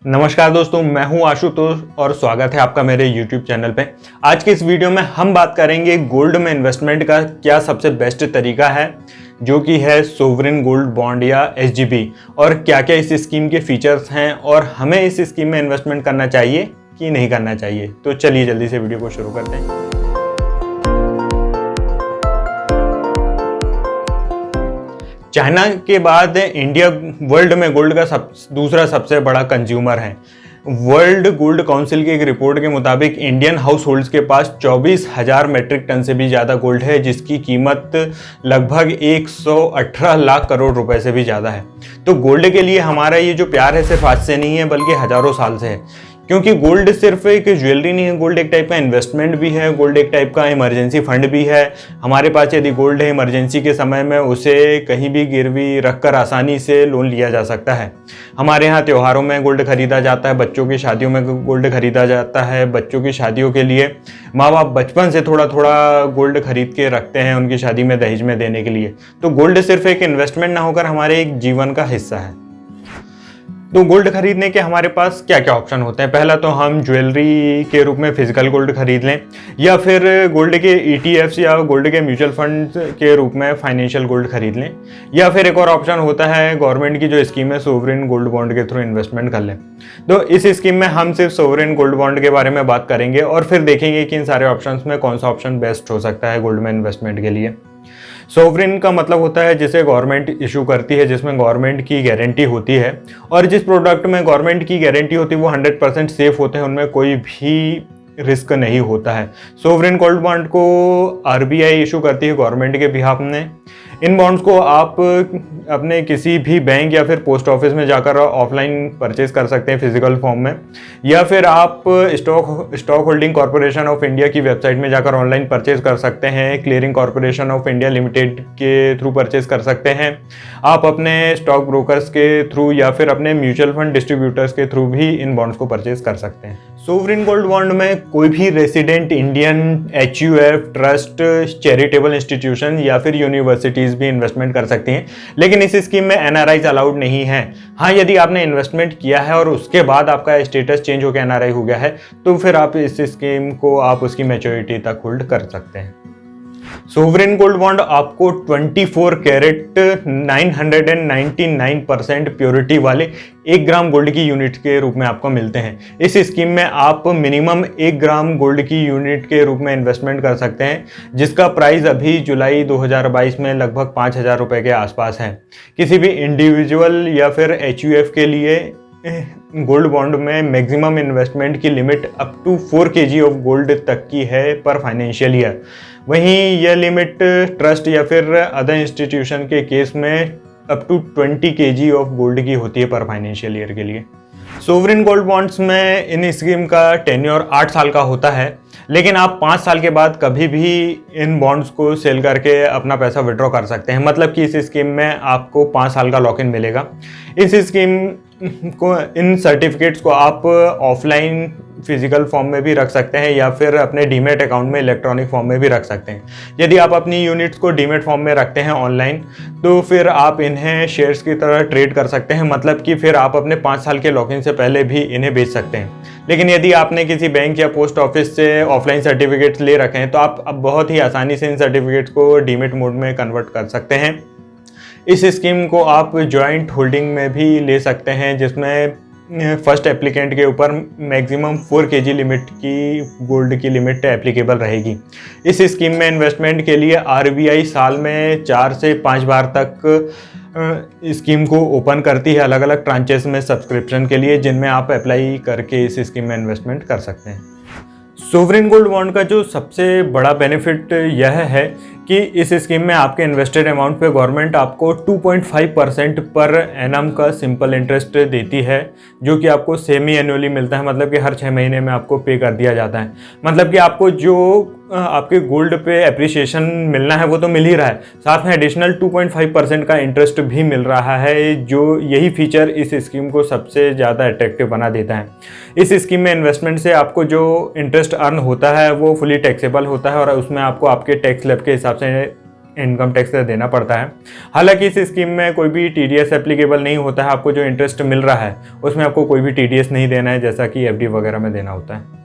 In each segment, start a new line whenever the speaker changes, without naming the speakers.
नमस्कार दोस्तों, मैं हूं आशुतोष और स्वागत है आपका मेरे YouTube चैनल पे। आज की इस वीडियो में हम बात करेंगे गोल्ड में इन्वेस्टमेंट का क्या सबसे बेस्ट तरीका है, जो कि है सोवरेन गोल्ड बॉन्ड या SGB, और क्या क्या इस स्कीम के फीचर्स हैं और हमें इस स्कीम में इन्वेस्टमेंट करना चाहिए कि नहीं करना चाहिए। तो चलिए जल्दी से वीडियो को शुरू करते हैं। चाइना के बाद इंडिया वर्ल्ड में गोल्ड का दूसरा सबसे बड़ा कंज्यूमर है। वर्ल्ड गोल्ड काउंसिल की एक रिपोर्ट के मुताबिक इंडियन हाउस होल्ड्स के पास 24,000 मेट्रिक टन से भी ज़्यादा गोल्ड है, जिसकी कीमत लगभग 118 लाख करोड़ रुपए से भी ज़्यादा है। तो गोल्ड के लिए हमारा ये जो प्यार है सिर्फ आज से नहीं है, बल्कि हज़ारों साल से है। क्योंकि गोल्ड सिर्फ एक ज्वेलरी नहीं है, गोल्ड एक टाइप का इन्वेस्टमेंट भी है, गोल्ड एक टाइप का इमरजेंसी फंड भी है। हमारे पास यदि गोल्ड है, इमरजेंसी के समय में उसे कहीं भी गिरवी रखकर आसानी से लोन लिया जा सकता है। हमारे यहाँ त्योहारों में गोल्ड खरीदा जाता है, बच्चों की शादियों में गोल्ड खरीदा जाता है। बच्चों की शादियों के लिए माँ बाप बचपन से थोड़ा थोड़ा गोल्ड खरीद के रखते हैं उनकी शादी में दहेज में देने के लिए। तो गोल्ड सिर्फ एक इन्वेस्टमेंट ना होकर हमारे एक जीवन का हिस्सा है। तो गोल्ड खरीदने के हमारे पास क्या क्या ऑप्शन होते हैं। पहला तो हम ज्वेलरी के रूप में फिजिकल गोल्ड खरीद लें, या फिर गोल्ड के ETFs या गोल्ड के म्यूचुअल फंड के रूप में फाइनेंशियल गोल्ड खरीद लें, या फिर एक और ऑप्शन होता है गवर्नमेंट की जो स्कीम है सोवरेन गोल्ड बॉन्ड के थ्रू इन्वेस्टमेंट कर लें। तो इस स्कीम में हम सिर्फ सोवरेन गोल्ड बॉन्ड के बारे में बात करेंगे और फिर देखेंगे कि इन सारे ऑप्शन में कौन सा ऑप्शन बेस्ट हो सकता है गोल्ड में इन्वेस्टमेंट के लिए। सोवरेन का मतलब होता है जिसे गवर्नमेंट इशू करती है, जिसमें गवर्नमेंट की गारंटी होती है, और जिस प्रोडक्ट में गवर्नमेंट की गारंटी होती है वो 100% सेफ होते हैं, उनमें कोई भी रिस्क नहीं होता है। सोवरेन गोल्ड बॉन्ड को RBI इशू करती है गवर्नमेंट के बिहाफ में। इन बॉन्ड्स को आप अपने किसी भी बैंक या फिर पोस्ट ऑफिस में जाकर ऑफलाइन परचेज कर सकते हैं फिजिकल फॉर्म में, या फिर आप stock holding corporation of India की वेबसाइट में जाकर ऑनलाइन परचेज कर सकते हैं। Clearing corporation of India limited के थ्रू परचेज कर सकते हैं। आप अपने स्टॉक ब्रोकर्स के थ्रू या फिर अपने म्यूचुअल फंड डिस्ट्रीब्यूटर्स के थ्रू भी इन बॉन्ड्स को परचेज कर सकते हैं। सोवरेन गोल्ड बॉन्ड में कोई भी resident Indian HUF, trust, charitable institution या फिर यूनिवर्सिटीज भी इन्वेस्टमेंट कर सकती हैं, लेकिन इस स्कीम में NRIs अलाउड नहीं है। हाँ, यदि आपने इन्वेस्टमेंट किया है और उसके बाद आपका स्टेटस चेंज होकर NRI हो गया है, तो फिर आप इस स्कीम को आप उसकी मैच्योरिटी तक होल्ड कर सकते हैं। सोवरेन गोल्ड बॉन्ड आपको 24 कैरेट 999% प्योरिटी वाले 1 ग्राम गोल्ड की यूनिट के रूप में आपको मिलते हैं। इस स्कीम में आप मिनिमम 1 ग्राम गोल्ड की यूनिट के रूप में इन्वेस्टमेंट कर सकते हैं, जिसका प्राइस अभी जुलाई 2022 में लगभग 5,000 रुपये के आसपास है। किसी भी इंडिविजुअल या फिर HUF के लिए गोल्ड बॉन्ड में मैक्सिमम इन्वेस्टमेंट की limit up to 4 kg of gold तक की है पर फाइनेंशियल ईयर। वहीं यह लिमिट ट्रस्ट या फिर अदर इंस्टीट्यूशन के केस में up to 20 kg of gold की होती है पर फाइनेंशियल ईयर के लिए। सोवरेन गोल्ड बॉन्ड्स में इन स्कीम का टेन्योर 8 साल का होता है, लेकिन आप 5 साल के बाद कभी भी इन बॉन्ड्स को सेल करके अपना पैसा विड्रॉ कर सकते हैं। मतलब कि इस स्कीम में आपको 5 साल का लॉक इन मिलेगा। इस स्कीम को इन सर्टिफिकेट्स को आप ऑफलाइन फिजिकल फॉर्म में भी रख सकते हैं या फिर अपने डीमेट अकाउंट में इलेक्ट्रॉनिक फॉर्म में भी रख सकते हैं। यदि आप अपनी यूनिट्स को डीमेट फॉर्म में रखते हैं ऑनलाइन, तो फिर आप इन्हें शेयर्स की तरह ट्रेड कर सकते हैं। मतलब कि फिर आप अपने 5 साल के लॉक इन से पहले भी इन्हें बेच सकते हैं। लेकिन यदि आपने किसी बैंक या पोस्ट ऑफिस से ऑफलाइन सर्टिफिकेट्स ले रखे हैं, तो आप अब बहुत ही आसानी से इन सर्टिफिकेट्स को डीमेट मोड में कन्वर्ट कर सकते हैं। इस स्कीम को आप जॉइंट होल्डिंग में भी ले सकते हैं, जिसमें फर्स्ट एप्लीकेंट के ऊपर मैक्सिमम 4 kg लिमिट की गोल्ड की लिमिट एप्लीकेबल रहेगी। इस स्कीम में इन्वेस्टमेंट के लिए RBI साल में 4 से 5 बार तक स्कीम को ओपन करती है, अलग अलग ट्रांचेस में सब्सक्रिप्शन के लिए, जिनमें आप अप्लाई करके इस स्कीम में इन्वेस्टमेंट कर सकते हैं। सोवरेन गोल्ड बॉन्ड का जो सबसे बड़ा बेनिफिट यह है कि इस स्कीम में आपके इन्वेस्टेड अमाउंट पे गवर्नमेंट आपको 2.5% पर एनम का सिंपल इंटरेस्ट देती है, जो कि आपको सेमी एनुअली मिलता है। मतलब कि हर 6 महीने में आपको पे कर दिया जाता है। मतलब कि आपको जो आपके गोल्ड पे एप्रिसिएशन मिलना है वो तो मिल ही रहा है, साथ में एडिशनल 2.5% का इंटरेस्ट भी मिल रहा है, जो यही फीचर इस स्कीम को सबसे ज़्यादा अट्रैक्टिव बना देता है। इस स्कीम में इन्वेस्टमेंट से आपको जो इंटरेस्ट अर्न होता है वो फुली टैक्सेबल होता है, और उसमें आपको आपके टैक्स स्लैब के हिसाब से इनकम टैक्स देना पड़ता है। हालांकि इस स्कीम में कोई भी TDS एप्लीकेबल नहीं होता है। आपको जो इंटरेस्ट मिल रहा है उसमें आपको कोई भी TDS नहीं देना है, जैसा कि FD वगैरह में देना होता है।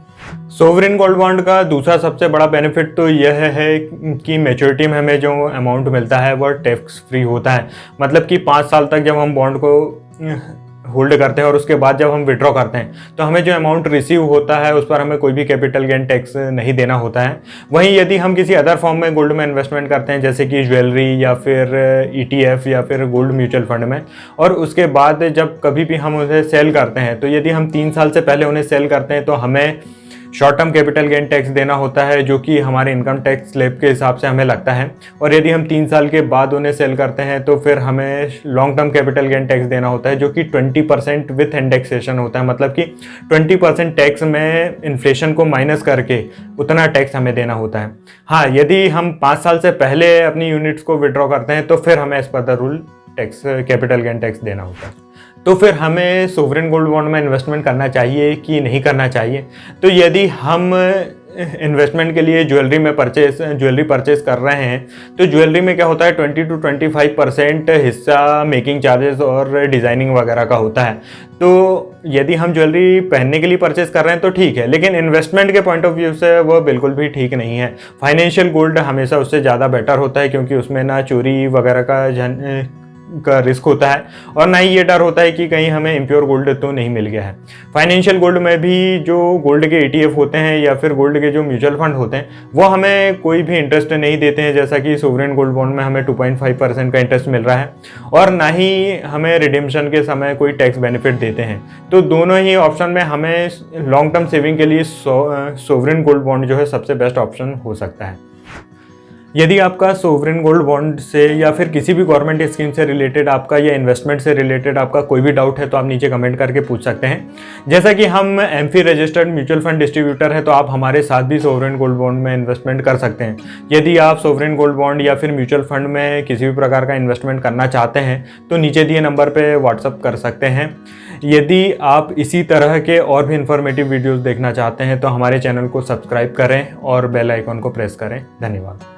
सोवरेन गोल्ड बॉन्ड का दूसरा सबसे बड़ा बेनिफिट तो यह है कि मैच्योरिटी में हमें जो अमाउंट मिलता है वह टैक्स फ्री होता है। मतलब कि 5 साल तक जब हम बॉन्ड को होल्ड करते हैं और उसके बाद जब हम विड्रॉ करते हैं तो हमें जो अमाउंट रिसीव होता है उस पर हमें कोई भी कैपिटल गेन टैक्स नहीं देना होता है। वहीं यदि हम किसी अदर फॉर्म में गोल्ड में इन्वेस्टमेंट करते हैं, जैसे कि ज्वेलरी या फिर ETF या फिर गोल्ड म्यूचुअल फंड में, और उसके बाद जब कभी भी हम उसे सेल करते हैं, तो यदि हम 3 साल से पहले उन्हें सेल करते हैं तो हमें short term capital gain tax देना होता है, जो कि हमारे इनकम टैक्स स्लैब के हिसाब से हमें लगता है। और यदि हम 3 साल के बाद उन्हें सेल करते हैं तो फिर हमें long term capital gain tax देना होता है, जो कि 20% विथ इंडेक्सेशन होता है। मतलब कि 20% टैक्स में इन्फ्लेशन को माइनस करके उतना टैक्स हमें देना होता है। हाँ, यदि हम 5 साल से पहले अपनी यूनिट्स को विड्रॉ करते हैं तो फिर हमें as per the rule tax capital gain tax देना होता है। तो फिर हमें सोवरेन गोल्ड बॉन्ड में इन्वेस्टमेंट करना चाहिए कि नहीं करना चाहिए? तो यदि हम इन्वेस्टमेंट के लिए ज्वेलरी परचेस कर रहे हैं तो ज्वेलरी में क्या होता है, 20 to 25% हिस्सा मेकिंग चार्जेस और डिज़ाइनिंग वगैरह का होता है। तो यदि हम ज्वेलरी पहनने के लिए परचेस कर रहे हैं तो ठीक है, लेकिन इन्वेस्टमेंट के पॉइंट ऑफ व्यू से वो बिल्कुल भी ठीक नहीं है। फाइनेंशियल गोल्ड हमेशा उससे ज़्यादा बेटर होता है, क्योंकि उसमें ना चोरी वगैरह का रिस्क होता है और ना ही ये डर होता है कि कहीं हमें इम्प्योर गोल्ड तो नहीं मिल गया है। फाइनेंशियल गोल्ड में भी जो गोल्ड के ETF होते हैं या फिर गोल्ड के जो म्यूचुअल फंड होते हैं वो हमें कोई भी इंटरेस्ट नहीं देते हैं, जैसा कि सोवरेन गोल्ड बॉन्ड में हमें 2.5% का इंटरेस्ट मिल रहा है, और ना ही हमें रिडेम्पशन के समय कोई टैक्स बेनिफिट देते हैं। तो दोनों ही ऑप्शन में हमें लॉन्ग टर्म सेविंग के लिए सोवरेन गोल्ड बॉन्ड जो है सबसे बेस्ट ऑप्शन हो सकता है। यदि आपका सोवरेन गोल्ड बॉन्ड से या फिर किसी भी गवर्नमेंट स्कीम से रिलेटेड आपका या इन्वेस्टमेंट से रिलेटेड आपका कोई भी डाउट है तो आप नीचे कमेंट करके पूछ सकते हैं। जैसा कि हम AMFI registered mutual fund distributor है, तो आप हमारे साथ भी सोवरेन गोल्ड बॉन्ड में इन्वेस्टमेंट कर सकते हैं। यदि आप सोवरेन गोल्ड बॉन्ड या फिर म्यूचुअल फंड में किसी भी प्रकार का इन्वेस्टमेंट करना चाहते हैं तो नीचे दिए नंबर पर व्हाट्सअप कर सकते हैं। यदि आप इसी तरह के और भी इंफॉर्मेटिव वीडियोज़ देखना चाहते हैं तो हमारे चैनल को सब्सक्राइब करें और बेल आइकॉन को प्रेस करें। धन्यवाद।